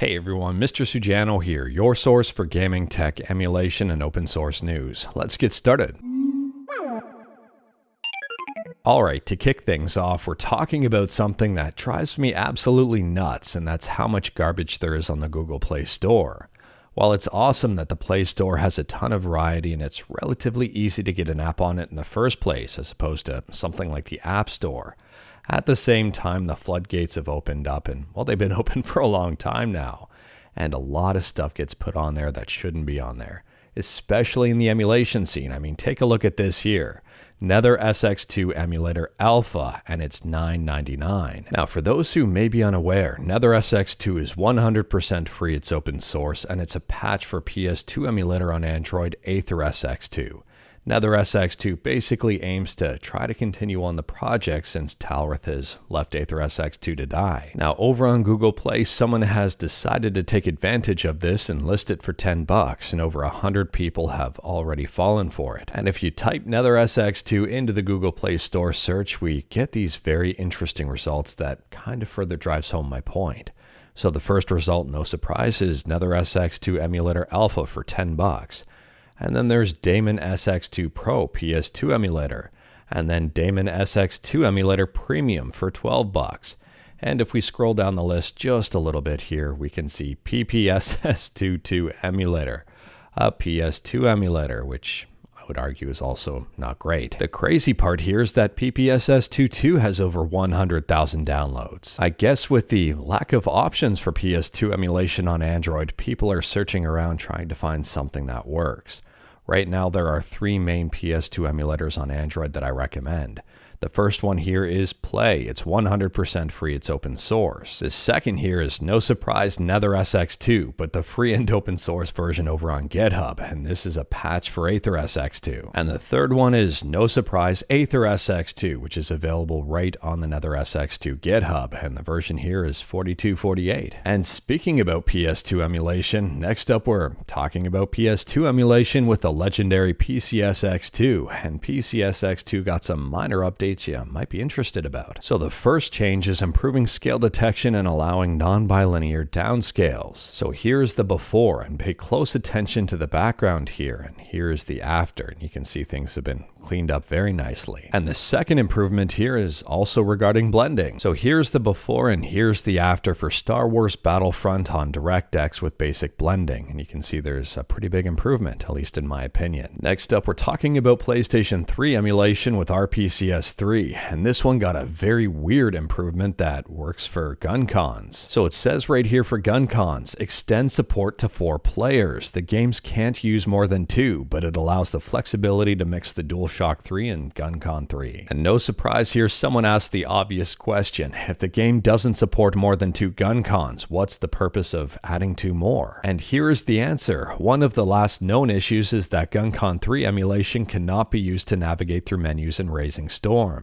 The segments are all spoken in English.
Hey everyone, Mr. Sujano here, your source for gaming, tech, emulation, and open source news. Let's get started. Alright, to kick things off, we're talking about something that drives me absolutely nuts, and that's how much garbage there is on the Google Play Store. While it's awesome that the Play Store has a ton of variety and it's relatively easy to get an app on it in the first place, as opposed to something like the App Store, at the same time the floodgates have opened up, and well, they've been open for a long time now, and a lot of stuff gets put on there that shouldn't be on there, especially in the emulation scene. I mean, take a look at this here. Nether SX2 Emulator Alpha, and it's $9.99. Now, for those who may be unaware, Nether SX2 is 100% free, it's open source, and it's a patch for PS2 Emulator on Android Aether SX2. Nether SX2 basically aims to try to continue on the project since Talrith has left Aether SX2 to die. Now, over on Google Play, someone has decided to take advantage of this and list it for $10, and over 100 people have already fallen for it. And if you type Nether SX2 into the Google Play Store search, we get these very interesting results that kind of further drives home my point. So the first result, no surprise, is Nether SX2 Emulator Alpha for $10. And then there's Daemon SX2 Pro PS2 Emulator, and then Daemon SX2 Emulator Premium for $12. And if we scroll down the list just a little bit here, we can see PCSX2 Emulator, a PS2 emulator, which I would argue is also not great. The crazy part here is that PCSX2 has over 100,000 downloads. I guess with the lack of options for PS2 emulation on Android, people are searching around trying to find something that works. Right now, there are 3 main PS2 emulators on Android that I recommend. The first one here is Play. It's 100% free, it's open source. The second here is, no surprise, Nether SX2, but the free and open source version over on GitHub, and this is a patch for Aether SX2. And the third one is, no surprise, Aether SX2, which is available right on the Nether SX2 GitHub, and the version here is 4248. And speaking about PS2 emulation, next up we're talking about PS2 emulation with the legendary PCSX2, and PCSX2 got some minor updates you might be interested about. So the first change is improving scale detection and allowing non-bilinear downscales. So here's the before, and pay close attention to the background here, and here's the after, and you can see things have been cleaned up very nicely. And the second improvement here is also regarding blending. So here's the before and here's the after for Star Wars Battlefront on DirectX with basic blending, and you can see there's a pretty big improvement, at least in my opinion. Next up, we're talking about PlayStation 3 emulation with RPCS3, and this one got a very weird improvement that works for Guncons. So it says right here for Guncons, extend support to 4 players. The games can't use more than 2, but it allows the flexibility to mix the DualShock 3 and Guncon3. And no surprise here, someone asked the obvious question: if the game doesn't support more than 2 Guncons, what's the purpose of adding 2 more? And here is the answer. One of the last known issues is that Guncon3 emulation cannot be used to navigate through menus in Ryujinx Storm,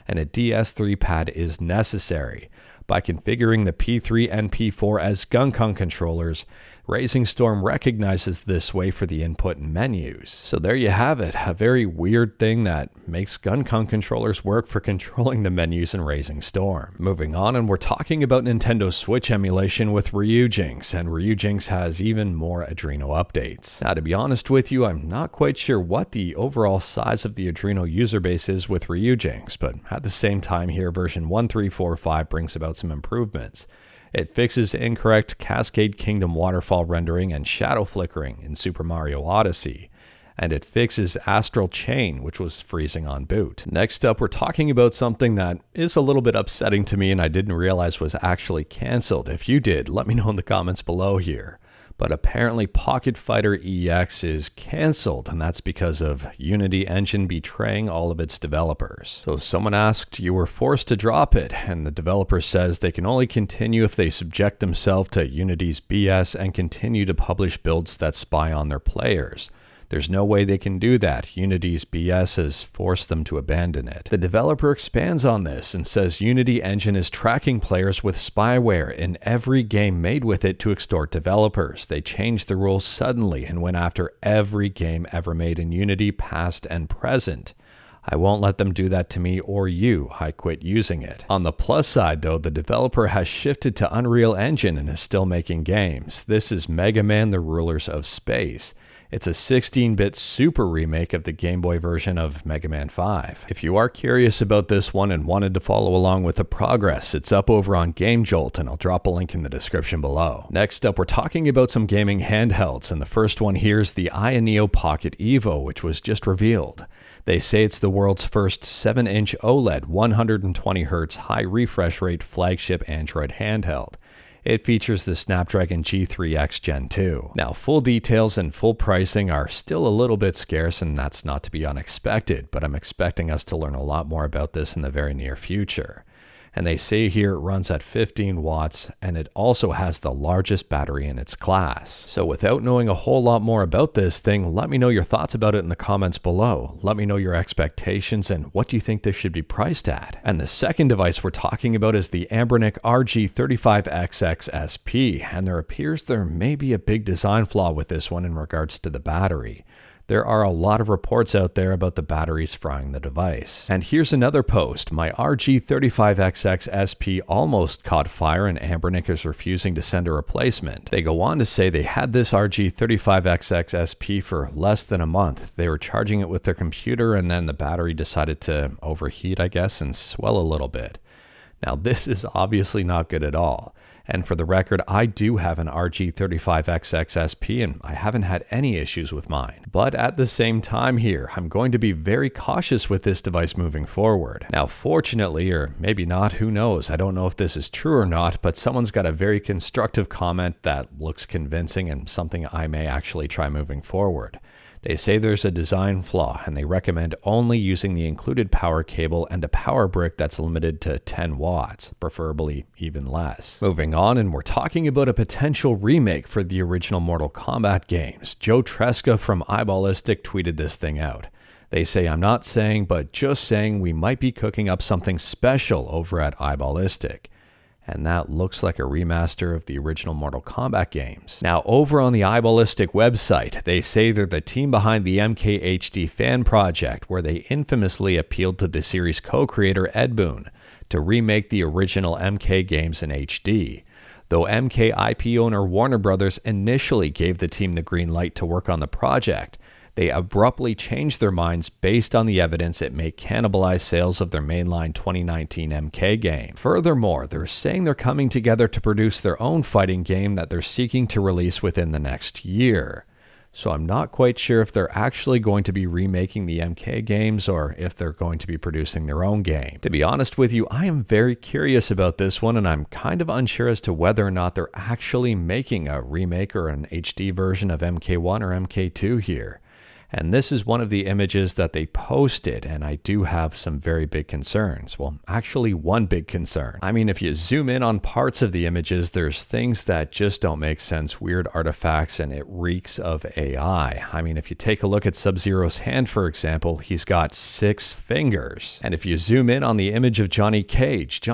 and a DS3 pad is necessary. By configuring the P3 and P4 as Guncon controllers, Ryujinx Storm recognizes this way for the input and menus. So there you have it, a very weird thing that makes Guncon controllers work for controlling the menus in Ryujinx Storm. Moving on, and we're talking about Nintendo Switch emulation with Ryujinx, and Ryujinx has even more Adreno updates. Now, to be honest with you, I'm not quite sure what the overall size of the Adreno user base is with Ryujinx, but at the same time here, version 1345 brings about some improvements. It fixes incorrect Cascade Kingdom waterfall rendering and shadow flickering in Super Mario Odyssey, and it fixes Astral Chain, which was freezing on boot. Next up, we're talking about something that is a little bit upsetting to me and I didn't realize was actually cancelled. If you did, let me know in the comments below here. But apparently Pocket Fighter EX is cancelled, and that's because of Unity Engine betraying all of its developers. So someone asked, you were forced to drop it, and the developer says they can only continue if they subject themselves to Unity's BS and continue to publish builds that spy on their players. There's no way they can do that. Unity's BS has forced them to abandon it. The developer expands on this and says Unity Engine is tracking players with spyware in every game made with it to extort developers. They changed the rules suddenly and went after every game ever made in Unity, past and present. I won't let them do that to me or you. I quit using it. On the plus side though, the developer has shifted to Unreal Engine and is still making games. This is Mega Man: The Rulers of Space. It's a 16-bit super remake of the Game Boy version of Mega Man 5. If you are curious about this one and wanted to follow along with the progress, it's up over on GameJolt, and I'll drop a link in the description below. Next up, we're talking about some gaming handhelds, and the first one here is the AYANEO Pocket EVO, which was just revealed. They say it's the world's first 7-inch OLED 120Hz high refresh rate flagship Android handheld. It features the Snapdragon G3X Gen 2. Now, full details and full pricing are still a little bit scarce, and that's not to be unexpected, but I'm expecting us to learn a lot more about this in the very near future. And they say here it runs at 15 watts, and it also has the largest battery in its class. So without knowing a whole lot more about this thing, let me know your thoughts about it in the comments below. Let me know your expectations and what do you think this should be priced at. And the second device we're talking about is the Anbernic RG35XXSP, and there appears there may be a big design flaw with this one in regards to the battery. There are a lot of reports out there about the batteries frying the device. And here's another post. My RG35XXSP almost caught fire and Anbernic is refusing to send a replacement. They go on to say they had this RG35XXSP for less than a month. They were charging it with their computer and then the battery decided to overheat, I guess, and swell a little bit. Now, this is obviously not good at all. And for the record, I do have an RG35XXSP and I haven't had any issues with mine. But at the same time here, I'm going to be very cautious with this device moving forward. Now, fortunately, or maybe not, who knows, I don't know if this is true or not, but someone's got a very constructive comment that looks convincing and something I may actually try moving forward. They say there's a design flaw and they recommend only using the included power cable and a power brick that's limited to 10 watts, preferably even less. Moving on, and we're talking about a potential remake for the original Mortal Kombat games. Joe Tresca from iBallistic tweeted this thing out. They say, I'm not saying, but just saying we might be cooking up something special over at iBallistic. And that looks like a remaster of the original Mortal Kombat games. Now, over on the iBallistic website, they say they're the team behind the MKHD fan project, where they infamously appealed to the series co-creator Ed Boon to remake the original MK games in HD. Though MK IP owner Warner Brothers initially gave the team the green light to work on the project, they abruptly changed their minds based on the evidence it may cannibalize sales of their mainline 2019 MK game. Furthermore, they're saying they're coming together to produce their own fighting game that they're seeking to release within the next year. So I'm not quite sure if they're actually going to be remaking the MK games or if they're going to be producing their own game. To be honest with you, I am very curious about this one, and I'm kind of unsure as to whether or not they're actually making a remake or an HD version of MK1 or MK2 here. And this is one of the images that they posted, and I do have some very big concerns. Well, actually one big concern. I mean, if you zoom in on parts of the images, there's things that just don't make sense, weird artifacts, and it reeks of AI. I mean, if you take a look at Sub-Zero's hand, for example, he's got 6 fingers. And if you zoom in on the image of Johnny Cage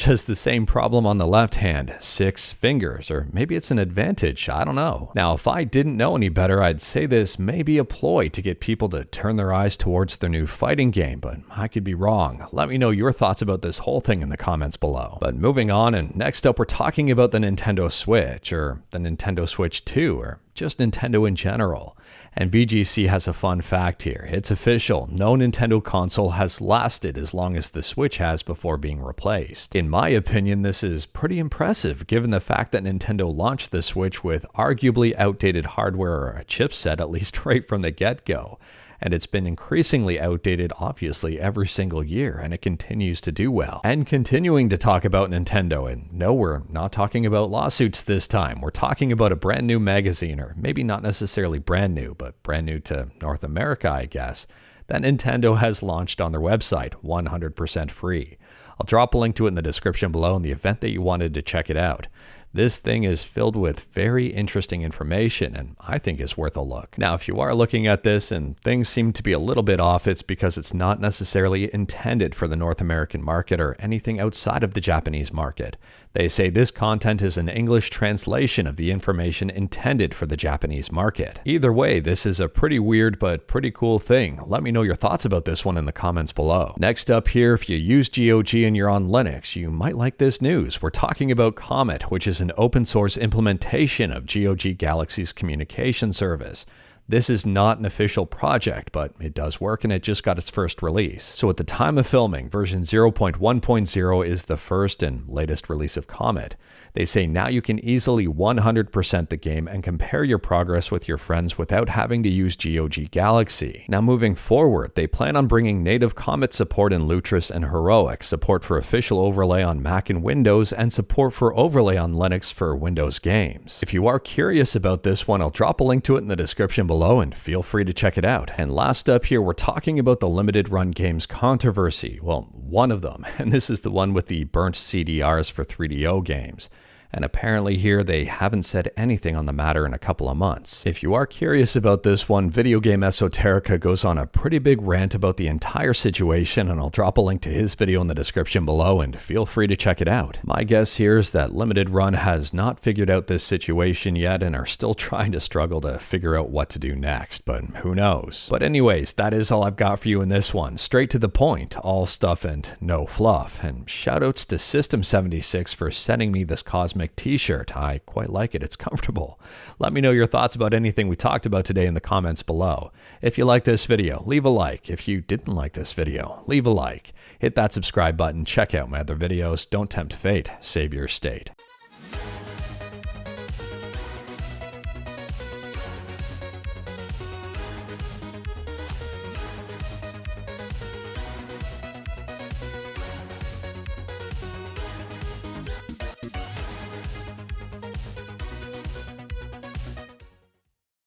has the same problem on the left hand, 6 fingers, or maybe it's an advantage, I don't know. Now, if I didn't know any better, I'd say this may be a ploy to get people to turn their eyes towards their new fighting game, but I could be wrong. Let me know your thoughts about this whole thing in the comments below. But moving on, and next up we're talking about the Nintendo Switch, or the Nintendo Switch 2, or just Nintendo in general. And VGC has a fun fact here. It's official. No Nintendo console has lasted as long as the Switch has before being replaced. In my opinion, this is pretty impressive given the fact that Nintendo launched the Switch with arguably outdated hardware or a chipset, at least right from the get-go. And it's been increasingly outdated, obviously, every single year, and it continues to do well. And continuing to talk about Nintendo, and no, we're not talking about lawsuits this time. We're talking about a brand new magazine, or maybe not necessarily brand new, but brand new to North America, I guess, that Nintendo has launched on their website, 100% free. I'll drop a link to it in the description below in the event that you wanted to check it out. This thing is filled with very interesting information and I think is worth a look. Now, if you are looking at this and things seem to be a little bit off, it's because it's not necessarily intended for the North American market or anything outside of the Japanese market. They say this content is an English translation of the information intended for the Japanese market. Either way, this is a pretty weird but pretty cool thing. Let me know your thoughts about this one in the comments below. Next up here, if you use GOG and you're on Linux, you might like this news. We're talking about Comet, which is an open source implementation of GOG Galaxy's communication service. This is not an official project, but it does work and it just got its first release. So at the time of filming, version 0.1.0 is the first and latest release of Comet. They say now you can easily 100% the game and compare your progress with your friends without having to use GOG Galaxy. Now moving forward, they plan on bringing native Comet support in Lutris and Heroic, support for official overlay on Mac and Windows, and support for overlay on Linux for Windows games. If you are curious about this one, I'll drop a link to it in the description below and feel free to check it out. And last up here, we're talking about the limited run games controversy. Well, one of them, and this is the one with the burnt CDRs for 3DO games. And apparently here they haven't said anything on the matter in a couple of months. If you are curious about this one, Video Game Esoterica goes on a pretty big rant about the entire situation, and I'll drop a link to his video in the description below and feel free to check it out. My guess here is that Limited Run has not figured out this situation yet and are still trying to struggle to figure out what to do next, but who knows. But anyways, that is all I've got for you in this one. Straight to the point, all stuff and no fluff. And shoutouts to System76 for sending me this Cosmic t-shirt. I quite like it. It's comfortable. Let me know your thoughts about anything we talked about today in the comments below. If you like this video, leave a like. If you didn't like this video, leave a like. Hit that subscribe button. Check out my other videos. Don't tempt fate. Save your state.